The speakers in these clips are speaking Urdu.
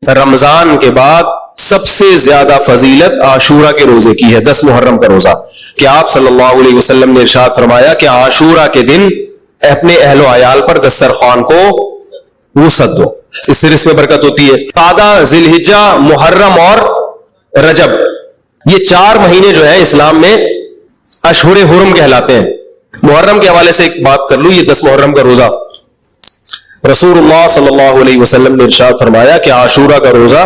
رمضان کے بعد سب سے زیادہ فضیلت عاشورہ کے روزے کی ہے، 10 محرم کا روزہ، کہ آپ صلی اللہ علیہ وسلم نے ارشاد فرمایا کہ عاشورہ کے دن اپنے اہل و عیال پر دسترخوان کو وسعت دو، اس سے رزق میں برکت ہوتی ہے۔ قعدہ، ذی الحجہ، محرم اور رجب، یہ 4 مہینے جو ہے اسلام میں اشہر حرم کہلاتے ہیں۔ محرم کے حوالے سے ایک بات کر لوں، یہ 10 محرم کا روزہ، رسول اللہ صلی اللہ علیہ وسلم نے ارشاد فرمایا کہ عاشورہ کا روزہ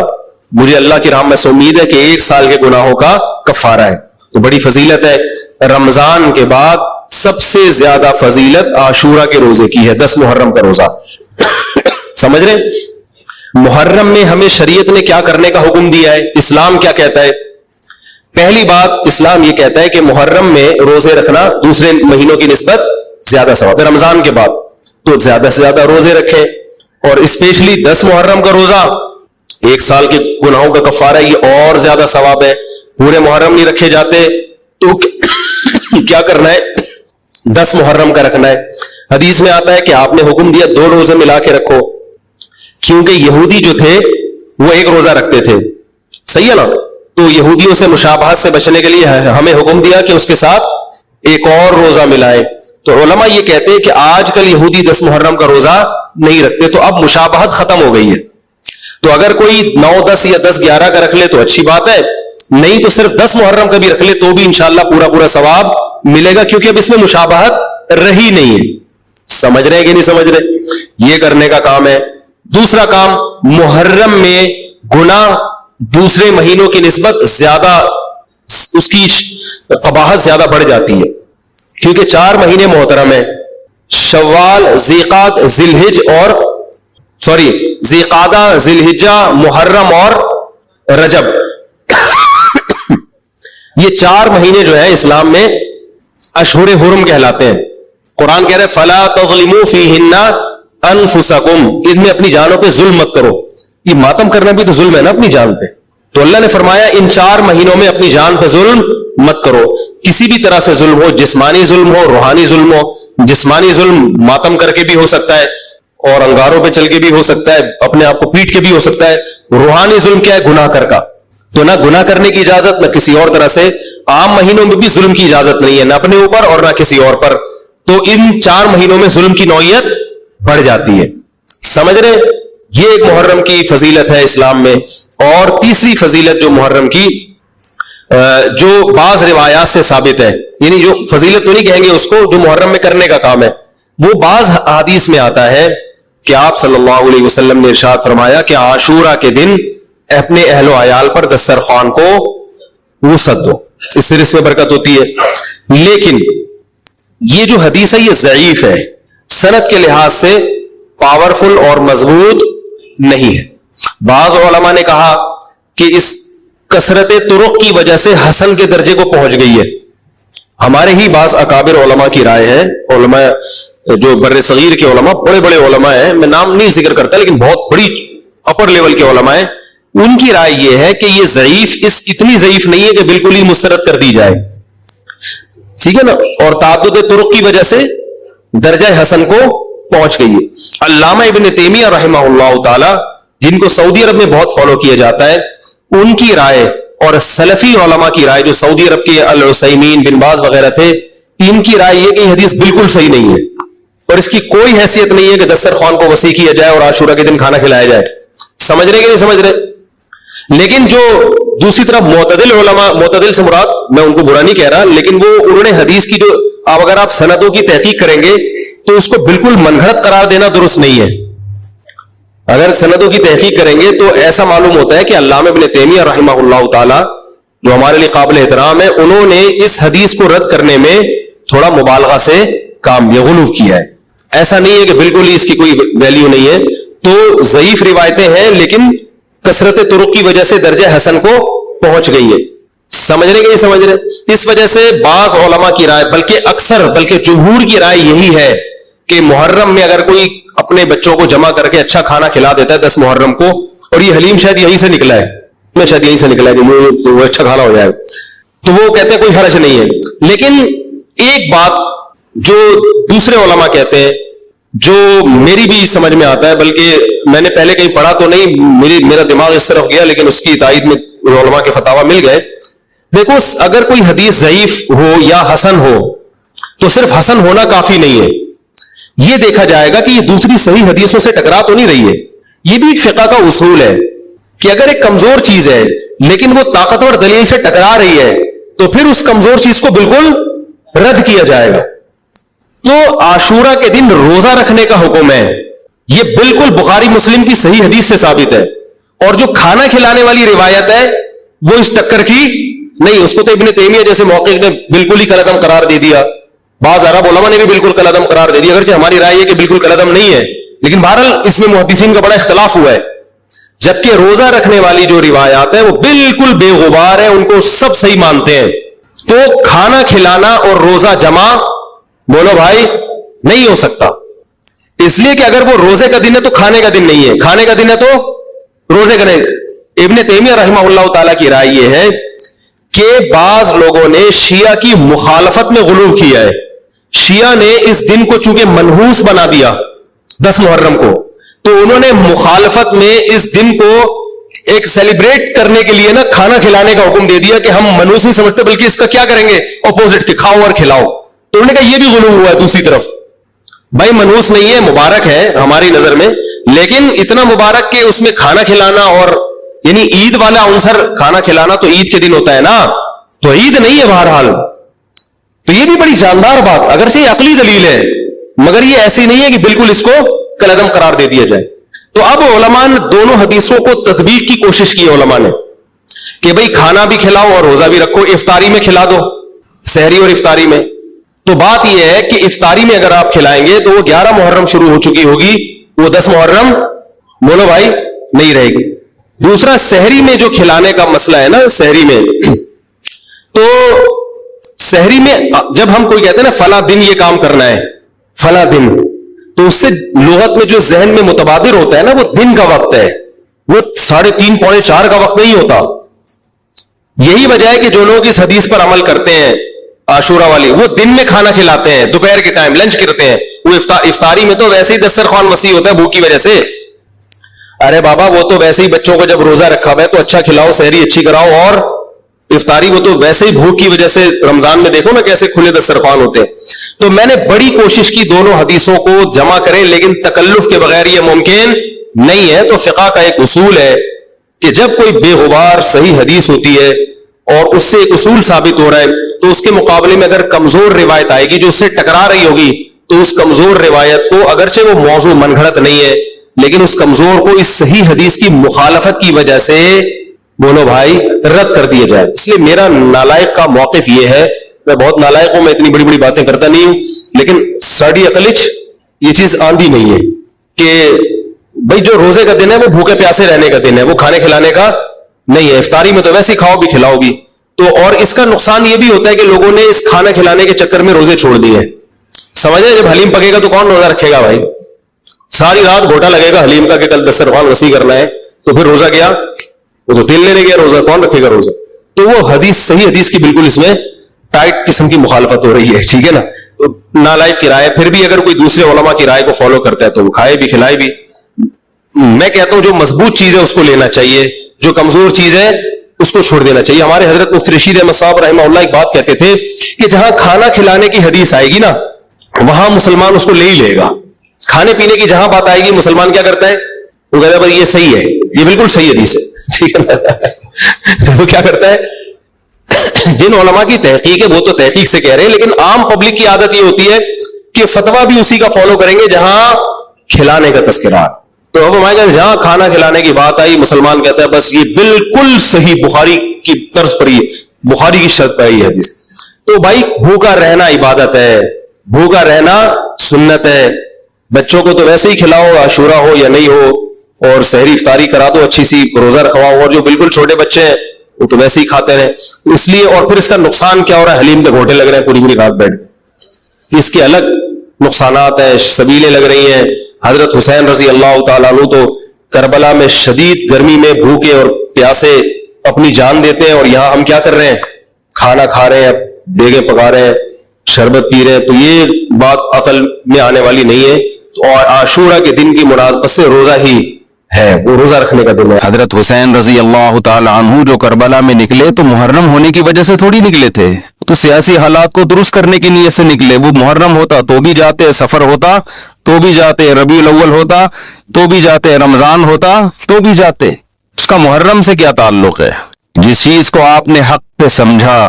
مجھے اللہ کی رحمت سے امید ہے کہ 1 سال کے گناہوں کا کفارہ ہے، تو بڑی فضیلت ہے۔ رمضان کے بعد سب سے زیادہ فضیلت عاشورہ کے روزے کی ہے، 10 محرم کا روزہ۔ سمجھ رہے؟ محرم میں ہمیں شریعت نے کیا کرنے کا حکم دیا ہے، اسلام کیا کہتا ہے؟ پہلی بات، اسلام یہ کہتا ہے کہ محرم میں روزے رکھنا دوسرے مہینوں کی نسبت زیادہ ثواب ہے۔ رمضان کے بعد تو زیادہ سے زیادہ روزے رکھیں، اور اسپیشلی 10 محرم کا روزہ 1 سال کے گناہوں کا کفارہ، یہ اور زیادہ ثواب ہے۔ پورے محرم نہیں رکھے جاتے تو کیا کرنا ہے؟ 10 محرم کا رکھنا ہے۔ حدیث میں آتا ہے کہ آپ نے حکم دیا 2 روزے ملا کے رکھو، کیونکہ یہودی جو تھے وہ 1 روزہ رکھتے تھے، صحیح ہے نا؟ تو یہودیوں سے مشابہت سے بچنے کے لیے ہمیں حکم دیا کہ اس کے ساتھ ایک اور روزہ ملائے۔ تو علماء یہ کہتے ہیں کہ آج کل یہودی 10 محرم کا روزہ نہیں رکھتے، تو اب مشابہت ختم ہو گئی ہے۔ تو اگر کوئی 9، 10 یا 10، 11 کا رکھ لے تو اچھی بات ہے، نہیں تو صرف 10 محرم کا بھی رکھ لے تو بھی انشاءاللہ پورا ثواب ملے گا، کیونکہ اب اس میں مشابہت رہی نہیں ہے۔ سمجھ رہے ہیں کہ نہیں سمجھ رہے؟ یہ کرنے کا کام ہے۔ دوسرا کام، محرم میں گناہ دوسرے مہینوں کی نسبت زیادہ، اس کی قباحت زیادہ بڑھ جاتی ہے، کیونکہ 4 مہینے محترم ہیں، شوال، ذیقعدہ، ذی الحجہ، محرم اور رجب، یہ 4 مہینے جو ہے اسلام میں اشہر حرم کہلاتے ہیں۔ قرآن کہہ رہے فلا تظلموا فیہن انفسکم، ان میں اپنی جانوں پہ ظلم مت کرو۔ یہ ماتم کرنا بھی تو ظلم ہے نا اپنی جان پہ، تو اللہ نے فرمایا ان 4 مہینوں میں اپنی جان پہ ظلم مت کرو۔ کسی بھی طرح سے ظلم ہو، جسمانی ظلم ہو، روحانی ظلم ہو۔ جسمانی ظلم ماتم کر کے بھی ہو سکتا ہے، اور انگاروں پہ چل کے بھی ہو سکتا ہے، اپنے آپ کو پیٹ کے بھی ہو سکتا ہے۔ روحانی ظلم کیا ہے؟ گناہ کر کا، تو نہ گناہ کرنے کی اجازت، نہ کسی اور طرح سے۔ عام مہینوں میں بھی ظلم کی اجازت نہیں ہے، نہ اپنے اوپر اور نہ کسی اور پر، تو ان 4 مہینوں میں ظلم کی نوعیت بڑھ جاتی ہے۔ سمجھ رہے؟ یہ ایک محرم کی فضیلت ہے اسلام میں۔ اور تیسری فضیلت جو محرم کی، جو بعض روایات سے ثابت ہے، یعنی جو فضیلت تو نہیں کہیں گے اس کو، جو محرم میں کرنے کا کام ہے، وہ بعض حدیث میں آتا ہے کہ آپ صلی اللہ علیہ وسلم نے ارشاد فرمایا کہ عاشورہ کے دن اپنے اہل و عیال پر دسترخوان کو وسعت دو، اس سے رزق میں برکت ہوتی ہے۔ لیکن یہ جو حدیث ہے یہ ضعیف ہے، سند کے لحاظ سے پاورفل اور مضبوط نہیں ہے۔ بعض علماء نے کہا کہ اس کثرت طرق کی وجہ سے حسن کے درجے کو پہنچ گئی ہے۔ ہمارے ہی بعض اکابر علماء کی رائے ہے، علماء جو بر صغیر کے علماء، بڑے بڑے علماء ہیں، میں نام نہیں ذکر کرتا لیکن بہت بڑی اپر لیول کے علماء ہیں، ان کی رائے یہ ہے کہ یہ ضعیف، اتنی ضعیف نہیں ہے کہ بالکل ہی مسترد کر دی جائے، ٹھیک ہے نا، اور تعدد طرق کی وجہ سے درجہ حسن کو پہنچ گئی ہے۔ علامہ ابن تیمیہ رحمہ اللہ تعالی، جن کو سعودی عرب میں بہت فالو کیا جاتا ہے، ان کی رائے اور سلفی علماء کی رائے، جو سعودی عرب کے العثیمین، بن باز وغیرہ تھے، ان کی رائے یہ کہ یہ حدیث بالکل صحیح نہیں ہے، اور اس کی کوئی حیثیت نہیں ہے کہ دسترخوان کو وسیع کیا جائے اور عاشورہ کے دن کھانا کھلایا جائے۔ سمجھ رہے کہ نہیں سمجھ رہے؟ لیکن جو دوسری طرف معتدل علماء، معتدل سے مراد میں ان کو برا نہیں کہہ رہا، لیکن وہ انہوں نے حدیث کی جو اگر آپ سندوں کی تحقیق کریں گے تو اس کو بالکل منگھڑت قرار دینا درست نہیں ہے۔ اگر سندوں کی تحقیق کریں گے تو ایسا معلوم ہوتا ہے کہ علامہ ابن تیمیہ رحمہ اللہ تعالی، جو ہمارے لیے قابل احترام ہے، انہوں نے اس حدیث کو رد کرنے میں تھوڑا مبالغہ سے کام یا غلو کیا ہے۔ ایسا نہیں ہے کہ بالکل ہی اس کی کوئی ویلیو نہیں ہے، تو ضعیف روایتیں ہیں لیکن کثرت طرق کی وجہ سے درجہ حسن کو پہنچ گئی ہے۔ سمجھ رہے کہ نہیں سمجھ رہے؟ اس وجہ سے بعض علماء کی رائے، بلکہ جمہور کی رائے یہی ہے کہ محرم میں اگر کوئی اپنے بچوں کو جمع کر کے اچھا کھانا کھلا دیتا ہے 10 محرم کو، اور یہ حلیم شاید یہیں سے نکلا ہے، شاید یہیں سے نکلا ہے کہ وہ اچھا کھانا ہو جائے، تو وہ کہتے ہیں کوئی حرج نہیں ہے۔ لیکن ایک بات جو دوسرے علماء کہتے ہیں جو میری بھی سمجھ میں آتا ہے, بلکہ میں نے پہلے کہیں پڑھا تو نہیں, میرا دماغ اس طرف گیا, لیکن اس کی تائید میں علماء کے فتاوی مل گئے. دیکھو, اگر کوئی حدیث ضعیف ہو یا حسن ہو تو صرف حسن ہونا کافی نہیں ہے, یہ دیکھا جائے گا کہ یہ دوسری صحیح حدیثوں سے ٹکرا تو نہیں رہی ہے. یہ بھی ایک فقہ کا اصول ہے کہ اگر ایک کمزور چیز ہے لیکن وہ طاقتور دلیل سے ٹکرا رہی ہے تو پھر اس کمزور چیز کو بالکل رد کیا جائے گا. تو عاشورہ کے دن روزہ رکھنے کا حکم ہے, یہ بالکل بخاری مسلم کی صحیح حدیث سے ثابت ہے. اور جو کھانا کھلانے والی روایت ہے وہ اس ٹکر کی نہیں, اس کو تو ابن تیمیہ جیسے موقع نے بالکل ہی کالعدم قرار دے دیا, بعض عرب علماء نے بھی بالکل کالعدم قرار دے دیا, اگرچہ ہماری رائے ہے کہ بالکل کالعدم نہیں ہے, لیکن بہرحال اس میں محدثین کا بڑا اختلاف ہوا ہے. جبکہ روزہ رکھنے والی جو روایات ہے وہ بالکل بے غبار ہے, ان کو سب صحیح مانتے ہیں. تو کھانا کھلانا اور روزہ جمع بولو بھائی نہیں ہو سکتا, اس لیے کہ اگر وہ روزے کا دن ہے تو کھانے کا دن نہیں ہے, کھانے کا دن ہے تو روزے کا نہیں. ابن تیمیہ رحمہ اللہ تعالیٰ کی رائے یہ ہے کہ بعض لوگوں نے شیعہ کی مخالفت میں غلو کیا ہے. شیعہ نے اس دن کو چونکہ منحوس بنا دیا 10 محرم کو, تو انہوں نے مخالفت میں اس دن کو ایک سیلیبریٹ کرنے کے لیے نا کھانا کھلانے کا حکم دے دیا کہ ہم منحوس نہیں سمجھتے بلکہ اس کا کیا کریں گے اپوزٹ, کہ کھاؤ اور کھلاؤ. تو انہوں نے کہا یہ بھی غلو ہوا ہے دوسری طرف. بھائی منحوس نہیں ہے, مبارک ہے ہماری نظر میں, لیکن اتنا مبارک کہ اس میں کھانا کھلانا اور یعنی عید والا عنصر کھانا کھلانا تو عید کے دن ہوتا ہے نا, تو عید نہیں ہے بہرحال. تو یہ بھی بڑی جاندار بات, اگرچہ یہ عقلی دلیل ہے مگر یہ ایسی نہیں ہے کہ بالکل اس کو کالعدم قرار دے دیا جائے. تو اب علماء نے دونوں حدیثوں کو تطبیق کی کوشش کی ہے علماء نے کہ بھئی کھانا بھی کھلاؤ اور روزہ بھی رکھو, افطاری میں کھلا دو, سحری اور افطاری میں. تو بات یہ ہے کہ افطاری میں اگر آپ کھلائیں گے تو وہ 11 محرم شروع ہو چکی ہوگی, وہ 10 محرم بولو بھائی نہیں رہے گی. دوسرا سحری میں جو کھلانے کا مسئلہ ہے نا, سحری میں, تو سحری میں جب ہم کوئی کہتے ہیں نا فلاں دن یہ کام کرنا ہے فلاں دن, تو اس سے لغت میں جو ذہن میں متبادر ہوتا ہے نا وہ دن کا وقت ہے, وہ 3:30 پونے 4 کا وقت نہیں ہوتا. یہی وجہ ہے کہ جو لوگ اس حدیث پر عمل کرتے ہیں عاشورہ والی, وہ دن میں کھانا کھلاتے ہیں, دوپہر کے ٹائم لنچ کرتے ہیں. وہ افطاری میں تو ویسے ہی دسترخوان وسیع ہوتا ہے بھوک کی وجہ سے. ارے بابا وہ تو ویسے ہی بچوں کو جب روزہ رکھا ہوا ہے تو اچھا کھلاؤ, سحری اچھی کراؤ, اور افطاری وہ تو ویسے ہی بھوک کی وجہ سے رمضان میں دیکھو نا کیسے کھلے دسترخوان ہوتے ہیں. تو میں نے بڑی کوشش کی دونوں حدیثوں کو جمع کریں, لیکن تکلف کے بغیر یہ ممکن نہیں ہے. تو فقہ کا ایک اصول ہے کہ جب کوئی بے غبار صحیح حدیث ہوتی ہے اور اس سے ایک اصول ثابت ہو رہا ہے, تو اس کے مقابلے میں اگر کمزور روایت آئے گی جو اس سے ٹکرا رہی ہوگی, تو اس کمزور روایت کو اگرچہ وہ موضوع من گھڑت نہیں ہے لیکن اس کمزور کو اس صحیح حدیث کی مخالفت کی وجہ سے بولو بھائی رد کر دیا جائے. اس لیے میرا نالائق کا موقف یہ ہے, میں بہت نالائق ہوں, میں اتنی بڑی بڑی باتیں کرتا نہیں ہوں, لیکن ساڑی عقلچ یہ چیز آندھی نہیں ہے کہ بھائی جو روزے کا دن ہے وہ بھوکے پیاسے رہنے کا دن ہے, وہ کھانے کھلانے کا نہیں ہے. افطاری میں تو ویسے ہی کھاؤ بھی کھلاؤ بھی. تو اور اس کا نقصان یہ بھی ہوتا ہے کہ لوگوں نے اس کھانا کھلانے کے چکر میں روزے چھوڑ دیے. سمجھے, جب حلیم پکے گا تو کون روزہ رکھے گا بھائی, ساری رات گھوٹا لگے گا حلیم کا کہ کل دسترخوان وسیع کرنا ہے, تو پھر روزہ گیا, وہ تو تیل لینے گیا, روزہ کون رکھے گا روزہ. تو وہ حدیث صحیح حدیث کی بالکل اس میں ٹائٹ قسم کی مخالفت ہو رہی ہے, ٹھیک ہے نا. تو نالائق کی رائے, پھر بھی اگر کوئی دوسرے علماء کی رائے کو فالو کرتا ہے تو وہ کھائے بھی کھلائے بھی. میں کہتا ہوں جو مضبوط چیز ہے اس کو لینا چاہیے, جو کمزور چیز ہے اس کو چھوڑ دینا چاہیے. ہمارے حضرت مفتی رشید احمد صاحب رحمہ اللہ ایک بات کہتے تھے کہ جہاں کھانا کھلانے کی حدیث آئے گی نا وہاں مسلمان اس کو لے ہی لے گا. کھانے پینے کی جہاں بات آئے گی مسلمان کیا کرتا ہے, وہ کہتا ہے بھائی یہ صحیح ہے, یہ بالکل صحیح حدیث ہے, ٹھیک ہے. وہ کیا کرتا ہے, جن علماء کی تحقیق ہے وہ تو تحقیق سے کہہ رہے ہیں, لیکن عام پبلک کی عادت یہ ہوتی ہے کہ فتویٰ بھی اسی کا فالو کریں گے جہاں کھلانے کا تذکرہ. تو اب ہمارے گھر جہاں کھانا کھلانے کی بات آئی مسلمان کہتا ہے بس یہ بالکل صحیح بخاری کی طرز پر, یہ بخاری کی شرط پر یہ حدیث. تو بھائی بھوکا رہنا عبادت ہے, بھوکا رہنا سنت ہے. بچوں کو تو ویسے ہی کھلاؤ عاشورہ ہو یا نہیں ہو, اور سحری افطاری کرا دو اچھی سی, روزہ رکھواؤ, اور جو بالکل چھوٹے بچے ہیں وہ تو ویسے ہی کھاتے رہے. اس لیے, اور پھر اس کا نقصان کیا ہو رہا ہے, حلیم کے گھوٹے لگ رہے ہیں پوری پوری رات بیٹھ, اس کے الگ نقصانات ہیں, سبیلیں لگ رہی ہیں. حضرت حسین رضی اللہ تعالیٰ عنہ تو کربلا میں شدید گرمی میں بھوکے اور پیاسے اپنی جان دیتے ہیں, اور یہاں ہم کیا کر رہے ہیں, کھانا کھا رہے ہیں, دیگیں پکا رہے ہیں, شربت پی رہے ہیں. تو یہ بات عقل میں آنے والی نہیں ہے. اور عاشورہ کے دن کی مناسبت سے روزہ ہی ہے، وہ روزہ رکھنے کا دن ہے۔ حضرت حسین رضی اللہ تعالی عنہ جو کربلا میں نکلے تو محرم ہونے کی وجہ سے تھوڑی نکلے تھے، تو سیاسی حالات کو درست کرنے کی نیت سے نکلے۔ وہ محرم ہوتا تو بھی جاتے، سفر ہوتا تو بھی جاتے، ربیع الاول ہوتا تو بھی جاتے، رمضان ہوتا تو بھی جاتے۔ اس کا محرم سے کیا تعلق ہے؟ جس چیز کو آپ نے حق پہ سمجھا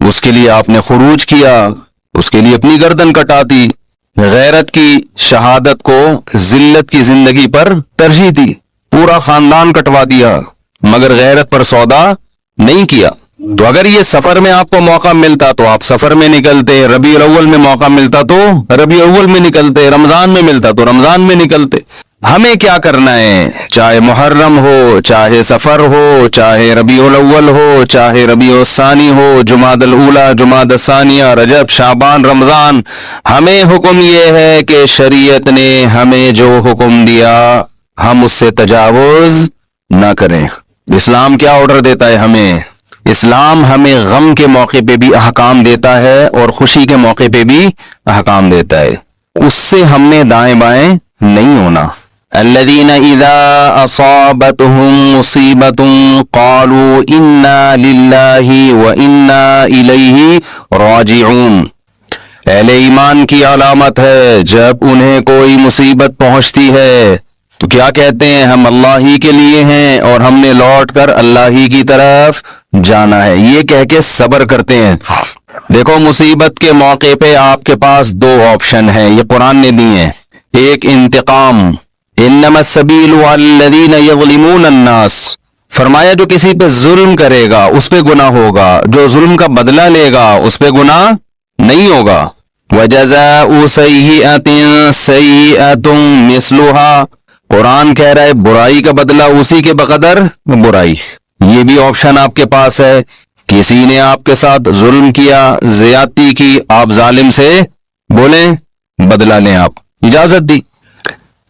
اس کے لیے آپ نے خروج کیا، اس کے لیے اپنی گردن کٹا دی، غیرت کی شہادت کو ذلت کی زندگی پر ترجیح دی، پورا خاندان کٹوا دیا، مگر غیرت پر سودا نہیں کیا۔ تو اگر یہ سفر میں آپ کو موقع ملتا تو آپ سفر میں نکلتے، ربیع الاول میں موقع ملتا تو ربیع الاول میں نکلتے، رمضان میں ملتا تو رمضان میں نکلتے۔ ہمیں کیا کرنا ہے؟ چاہے محرم ہو، چاہے سفر ہو، چاہے ربیع الاول ہو، چاہے ربیع الثانی ہو، جمادی الاولی، جمادی الثانیہ، رجب، شعبان، رمضان، ہمیں حکم یہ ہے کہ شریعت نے ہمیں جو حکم دیا ہم اس سے تجاوز نہ کریں۔ اسلام کیا آرڈر دیتا ہے ہمیں؟ اسلام ہمیں غم کے موقع پہ بھی احکام دیتا ہے اور خوشی کے موقع پہ بھی احکام دیتا ہے، اس سے ہم نے دائیں بائیں نہیں ہونا۔ الذین اذا اصابتهم مصیبۃ قالوا انا للہ وانا الیہ راجعون۔ اہل ایمان کی علامت ہے جب انہیں کوئی مصیبت پہنچتی ہے تو کیا کہتے ہیں؟ ہم اللہ ہی کے لیے ہیں اور ہم نے لوٹ کر اللہ ہی کی طرف جانا ہے، یہ کہہ کے صبر کرتے ہیں۔ دیکھو مصیبت کے موقع پہ آپ کے پاس دو آپشن ہیں، یہ قرآن نے دی ہیں۔ ایک انتقام، انما السبیل علی الذین یظلمون الناس، فرمایا جو کسی پہ ظلم کرے گا اس پہ گناہ ہوگا، جو ظلم کا بدلہ لے گا اس پہ گناہ نہیں ہوگا۔ وجزاء سیئۃ سیئۃ مثلھا، قرآن کہہ رہا ہے برائی کا بدلہ اسی کے بقدر برائی۔ یہ بھی آپشن آپ کے پاس ہے، کسی نے آپ کے ساتھ ظلم کیا، زیادتی کی، آپ ظالم سے بولیں بدلہ لیں، آپ اجازت دی۔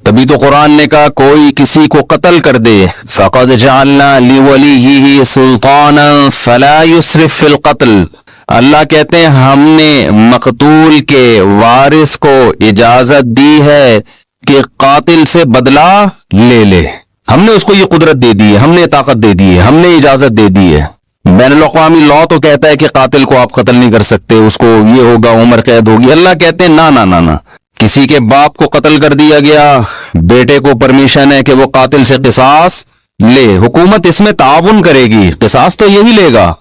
تبھی تو قرآن نے کہا کوئی کسی کو قتل کر دے، فقد جعلنا لولیہ سلطانا فلا یسرف فی القتل، اللہ کہتے ہیں ہم نے مقتول کے وارث کو اجازت دی ہے کہ قاتل سے بدلہ لے لے، ہم نے اس کو یہ قدرت دے دی ہے، ہم نے طاقت دے دی ہے، ہم نے اجازت دے دی ہے۔ بین الاقوامی لاء تو کہتا ہے کہ قاتل کو آپ قتل نہیں کر سکتے، اس کو یہ ہوگا، عمر قید ہوگی۔ اللہ کہتے ہیں نہ، کسی کے باپ کو قتل کر دیا گیا، بیٹے کو پرمیشن ہے کہ وہ قاتل سے قصاص لے، حکومت اس میں تعاون کرے گی، قصاص تو یہی لے گا۔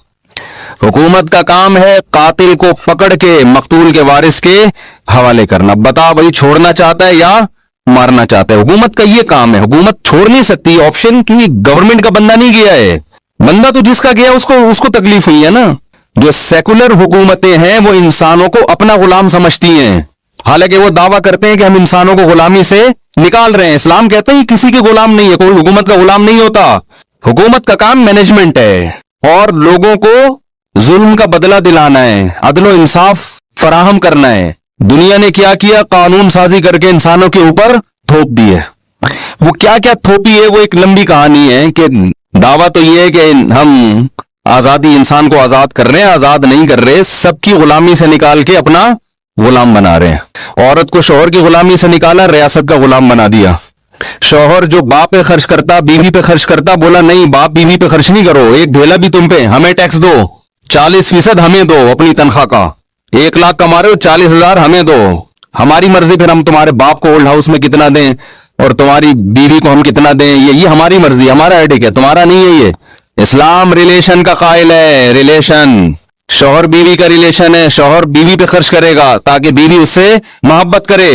حکومت کا کام ہے قاتل کو پکڑ کے مقتول کے وارث کے حوالے کرنا، بتا بھائی چھوڑنا چاہتا ہے یا مارنا چاہتا ہے، حکومت کا یہ کام ہے۔ حکومت چھوڑ نہیں سکتی آپشن، کی گورنمنٹ کا بندہ نہیں گیا ہے، بندہ تو جس کا گیا اس کو تکلیف ہوئی ہے نا۔ جو سیکولر حکومتیں ہیں وہ انسانوں کو اپنا غلام سمجھتی ہیں، حالانکہ وہ دعویٰ کرتے ہیں کہ ہم انسانوں کو غلامی سے نکال رہے ہیں۔ اسلام کہتے ہیں کسی کے غلام نہیں ہے، کوئی حکومت کا غلام نہیں ہوتا، حکومت کا کام مینجمنٹ ہے اور لوگوں کو ظلم کا بدلہ دلانا ہے، عدل و انصاف فراہم کرنا ہے۔ دنیا نے کیا کیا؟ قانون سازی کر کے انسانوں کے اوپر تھوپ دی ہے۔ وہ کیا تھوپی ہے وہ ایک لمبی کہانی ہے، کہ دعویٰ تو یہ ہے کہ ہم آزادی، انسان کو آزاد کر رہے ہیں، آزاد نہیں کر رہے، سب کی غلامی سے نکال کے اپنا غلام بنا رہے ہیں۔ عورت کو شوہر کی غلامی سے نکالا، ریاست کا غلام بنا دیا۔ شوہر جو باپ پہ خرچ کرتا، بیوی پہ خرچ کرتا، بولا نہیں باپ بیوی پہ خرچ نہیں کرو، ایک دھیلا بھی تم پہ، ہمیں ٹیکس دو، 40% ہمیں دو اپنی تنخواہ کا، 1 لاکھ کما رہے ہو 40,000 ہمیں دو، ہماری مرضی، پھر ہم تمہارے باپ کو اولڈ ہاؤس میں کتنا دیں اور تمہاری بیوی کو ہم کتنا دیں، یہ ہماری مرضی، ہمارا ایڈک ہے، تمہارا نہیں ہے۔ یہ اسلام ریلیشن کا قائل ہے، ریلیشن شوہر بیوی کا ریلیشن ہے، شوہر بیوی پہ خرچ کرے گا تاکہ بیوی اس سے محبت کرے،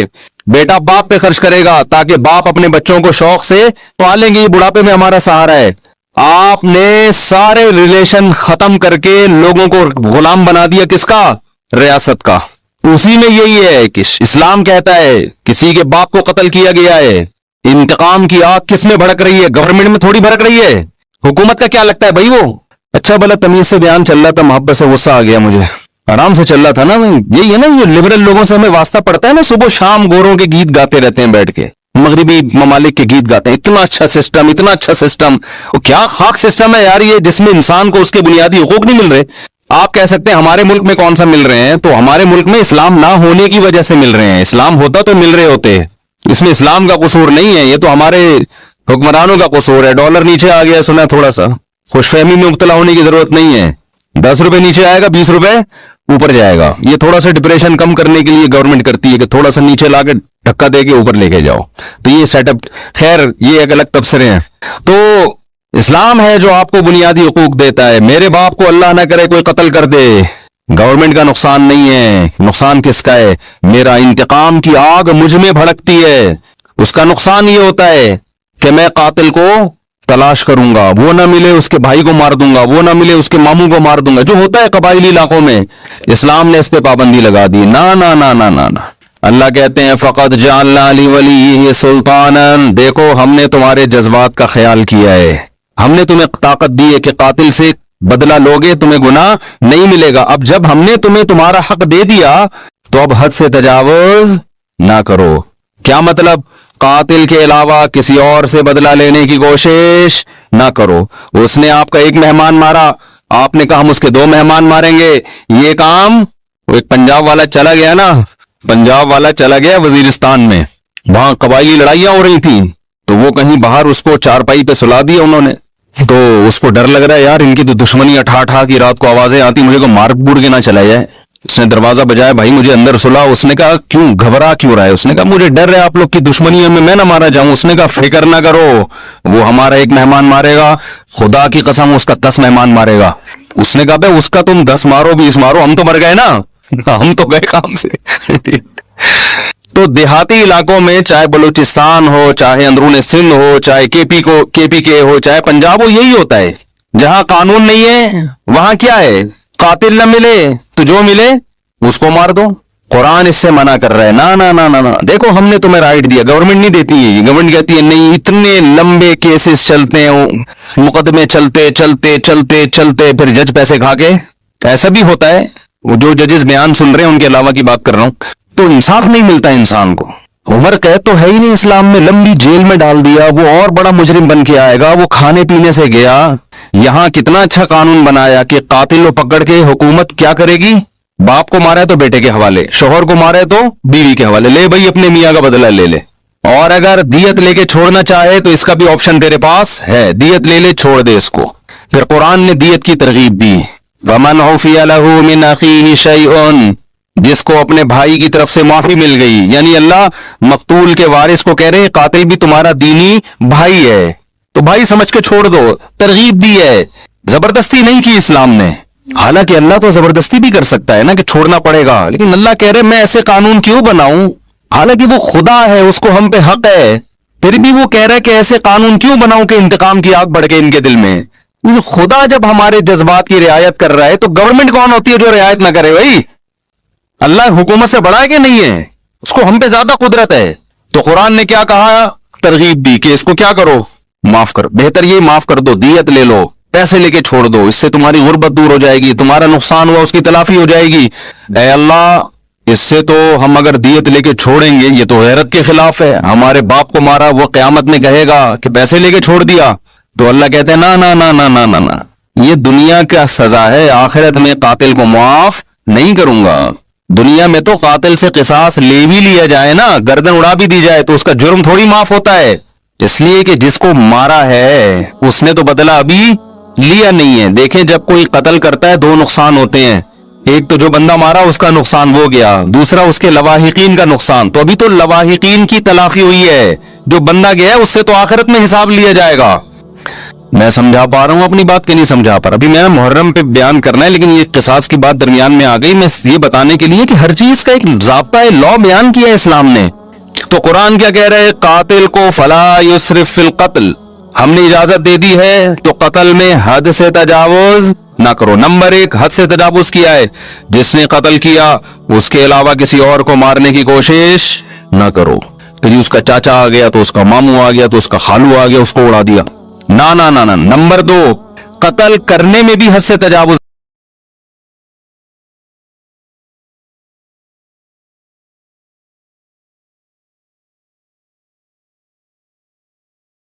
بیٹا باپ پہ خرچ کرے گا تاکہ باپ اپنے بچوں کو شوق سے پالیں گے، یہ بڑھاپے میں ہمارا سہارا ہے۔ آپ نے سارے ریلیشن ختم کر کے لوگوں کو غلام بنا دیا، کس کا؟ ریاست کا۔ اسی میں یہی ہے کہ اسلام کہتا ہے کسی کے باپ کو قتل کیا گیا ہے، انتقام کی آگ کس میں بھڑک رہی ہے؟ گورنمنٹ میں تھوڑی بھڑک رہی ہے، حکومت کا کیا لگتا ہے بھائی؟ وہ اچھا بھلا تمیز سے بیان چل رہا تھا، محبت سے غصہ آ گیا مجھے، آرام سے چل رہا تھا نا۔ یہی ہے نا، یہ لبرل لوگوں سے ہمیں واسطہ پڑتا ہے نا، صبح شام گوروں کے گیت گاتے رہتے ہیں بیٹھ کے، مغربی ممالک کے گیت گاتے ہیں، اتنا اچھا سسٹم، اتنا اچھا سسٹم، وہ کیا خاک سسٹم ہے یار یہ، جس میں انسان کو اس کے بنیادی حقوق نہیں مل رہے۔ آپ کہہ سکتے ہیں ہمارے ملک میں کون سا مل رہے ہیں، تو ہمارے ملک میں اسلام نہ ہونے کی وجہ سے مل رہے ہیں، اسلام ہوتا تو مل رہے ہوتے۔ اس میں اسلام کا قصور نہیں ہے, یہ تو ہمارے حکمرانوں کا قصور ہے. ڈالر نیچے آ گیا, سنا تھوڑا سا, خوش فہمی میں مبتلا ہونے کی ضرورت نہیں ہے. 10 روپے نیچے آئے گا, 20 روپے اوپر جائے گا. یہ تھوڑا سا ڈپریشن کم کرنے کے لیے گورنمنٹ کرتی ہے کہ تھوڑا سا نیچے لا کے دھکا دے کے اوپر لے کے جاؤ. تو یہ سیٹ اپ, خیر یہ ایک الگ تبصرے ہیں. تو اسلام ہے جو آپ کو بنیادی حقوق دیتا ہے. میرے باپ کو اللہ نہ کرے کوئی قتل کر دے, گورنمنٹ کا نقصان نہیں ہے. نقصان کس کا ہے؟ میرا انتقام کی آگ مجھ میں بھڑکتی ہے. اس کا نقصان یہ ہوتا ہے کہ میں قاتل کو تلاش کروں گا, وہ نہ ملے اس کے بھائی کو مار دوں گا, وہ نہ ملے اس کے ماموں کو مار دوں گا, جو ہوتا ہے قبائلی علاقوں میں. اسلام نے اس پہ پابندی لگا دی. نا نا نا نا نا نا. اللہ کہتے ہیں فقط جعلنا لولیہ سلطانا, دیکھو ہم نے تمہارے جذبات کا خیال کیا ہے, ہم نے تمہیں طاقت دی ہے کہ قاتل سے بدلہ لوگے تمہیں گناہ نہیں ملے گا. اب جب ہم نے تمہیں تمہارا حق دے دیا تو اب حد سے تجاوز نہ کرو. کیا مطلب؟ قاتل کے علاوہ کسی اور سے بدلہ لینے کی کوشش نہ کرو. اس نے آپ کا ایک مہمان مارا, آپ نے کہا ہم اس کے 2 مہمان ماریں گے. یہ کام, وہ ایک پنجاب والا چلا گیا نا, پنجاب والا چلا گیا وزیرستان میں, وہاں قبائلی لڑائیاں ہو رہی تھیں, تو وہ کہیں باہر اس کو چارپائی پہ سلا دیا انہوں نے. تو اس کو ڈر لگ رہا ہے, یار ان کی تو دشمنی اٹھا اٹھا کی رات کو آوازیں آتی, مجھے کو مار بوڑ کے نہ چلا جائے. اس نے دروازہ بجایا, بھائی مجھے اندر سلا. اس نے کہا کیوں, گھبرا کیوں رہا ہے؟ اس نے کہا مجھے ڈر ہے آپ لوگ کی دشمنیوں میں نہ مارا جاؤں. اس نے کہا فکر نہ کرو, وہ ہمارا ایک مہمان مارے گا, خدا کی قسم اس کا 10 مہمان مارے گا. اس نے کہا بھائی اس کا تم 10 مارو 20 مارو, ہم تو مر گئے نا, ہم تو گئے کام سے. تو دیہاتی علاقوں میں چاہے بلوچستان ہو, چاہے اندرون سندھ ہو, چاہے کے پی کے ہو, چاہے پنجاب ہو, یہی ہوتا ہے. جہاں قانون نہیں ہے وہاں کیا ہے, قاتل نہ ملے تو جو ملے اس کو مار دو. قرآن اس سے منع کر رہا ہے. نا نا نا نا, دیکھو ہم نے تمہیں رائٹ دیا, گورنمنٹ نہیں دیتی ہے. گورنمنٹ کہتی ہے نہیں, اتنے لمبے کیسز چلتے ہیں, مقدمے چلتے چلتے چلتے چلتے پھر جج پیسے کھا کے. ایسا بھی ہوتا ہے, وہ جو ججز بیان سن رہے ہیں ان کے علاوہ کی بات کر رہا ہوں. تو انصاف نہیں ملتا انسان کو. عمر قید تو ہے ہی نہیں اسلام میں, لمبی جیل میں ڈال دیا, وہ اور بڑا مجرم بن کے آئے گا. وہ کھانے پینے سے گیا. یہاں کتنا اچھا قانون بنایا کہ قاتل کو پکڑ کے حکومت کیا کرے گی, باپ کو مارا ہے تو بیٹے کے حوالے, شوہر کو مارا ہے تو بیوی کے حوالے, لے بھائی اپنے میاں کا بدلہ لے لے. اور اگر دیت لے کے چھوڑنا چاہے تو اس کا بھی آپشن تیرے پاس ہے, دیت لے لے, چھوڑ دے اس کو. پھر قرآن نے دیت کی ترغیب دی, وَمَنْ عُفِيَ لَهُ مِنْ أَخِيهِ شَيْءٌ, جس کو اپنے بھائی کی طرف سے معافی مل گئی. یعنی اللہ مقتول کے وارث کو کہہ رہے قاتل بھی تمہارا دینی بھائی ہے, تو بھائی سمجھ کے چھوڑ دو. ترغیب دی ہے, زبردستی نہیں کی اسلام نے. حالانکہ اللہ تو زبردستی بھی کر سکتا ہے نا کہ چھوڑنا پڑے گا, لیکن اللہ کہہ رہے میں ایسے قانون کیوں بناؤں, حالانکہ وہ خدا ہے, اس کو ہم پہ حق ہے, پھر بھی وہ کہہ رہا ہے کہ ایسے قانون کیوں بناؤں کہ انتقام کی آگ بڑھ کے ان کے دل میں. خدا جب ہمارے جذبات کی رعایت کر رہا ہے تو گورنمنٹ کون ہوتی ہے جو رعایت نہ کرے؟ بھائی اللہ حکومت سے بڑا ہے کہ نہیں ہے؟ اس کو ہم پہ زیادہ قدرت ہے. تو قرآن نے کیا کہا, ترغیب دی کہ اس کو کیا کرو, معاف کرو. بہتر یہ معاف کر دو, دیت لے لو, پیسے لے کے چھوڑ دو, اس سے تمہاری غربت دور ہو جائے گی, تمہارا نقصان ہوا اس کی تلافی ہو جائے گی. اے اللہ, اس سے تو ہم اگر دیت لے کے چھوڑیں گے یہ تو غیرت کے خلاف ہے. ہمارے باپ کو مارا, وہ قیامت میں کہے گا کہ پیسے لے کے چھوڑ دیا. تو اللہ کہتے ہیں نا نا نا نا نا نا نا, یہ دنیا کا سزا ہے, آخرت میں قاتل کو معاف نہیں کروں گا. دنیا میں تو قاتل سے قصاص لے بھی لیا جائے نا, گردن اڑا بھی دی جائے, تو اس کا جرم تھوڑی معاف ہوتا ہے. اس لیے کہ جس کو مارا ہے اس نے تو بدلہ ابھی لیا نہیں ہے. دیکھیں جب کوئی قتل کرتا ہے 2 نقصان ہوتے ہیں, ایک تو جو بندہ مارا اس کا نقصان وہ گیا, دوسرا اس کے لواحقین کا نقصان. تو ابھی تو لواحقین کی تلافی ہوئی ہے, جو بندہ گیا ہے اس سے تو آخرت میں حساب لیا جائے گا. میں سمجھا پا رہا ہوں اپنی بات کہ نہیں سمجھا پا رہا؟ ابھی میں نے محرم پہ بیان کرنا ہے, لیکن یہ قصاص کی بات درمیان میں آ گئی. میں یہ بتانے کے لیے کہ ہر چیز کا ایک ضابطہ ہے, لا بیان کیا ہے اسلام نے. تو قرآن کیا کہہ رہے ہیں, قاتل کو فلا یسرف فی القتل, ہم نے اجازت دے دی ہے تو قتل میں حد سے تجاوز نہ کرو. نمبر 1, حد سے تجاوز کیا ہے, جس نے قتل کیا اس کے علاوہ کسی اور کو مارنے کی کوشش نہ کرو. کہ اس کا چاچا آ گیا تو اس کا ماموں آ گیا تو اس کا خالو آ گیا, اس کو اڑا دیا. نا نا نا نا. نمبر 2, قتل کرنے میں بھی حد سے تجاوز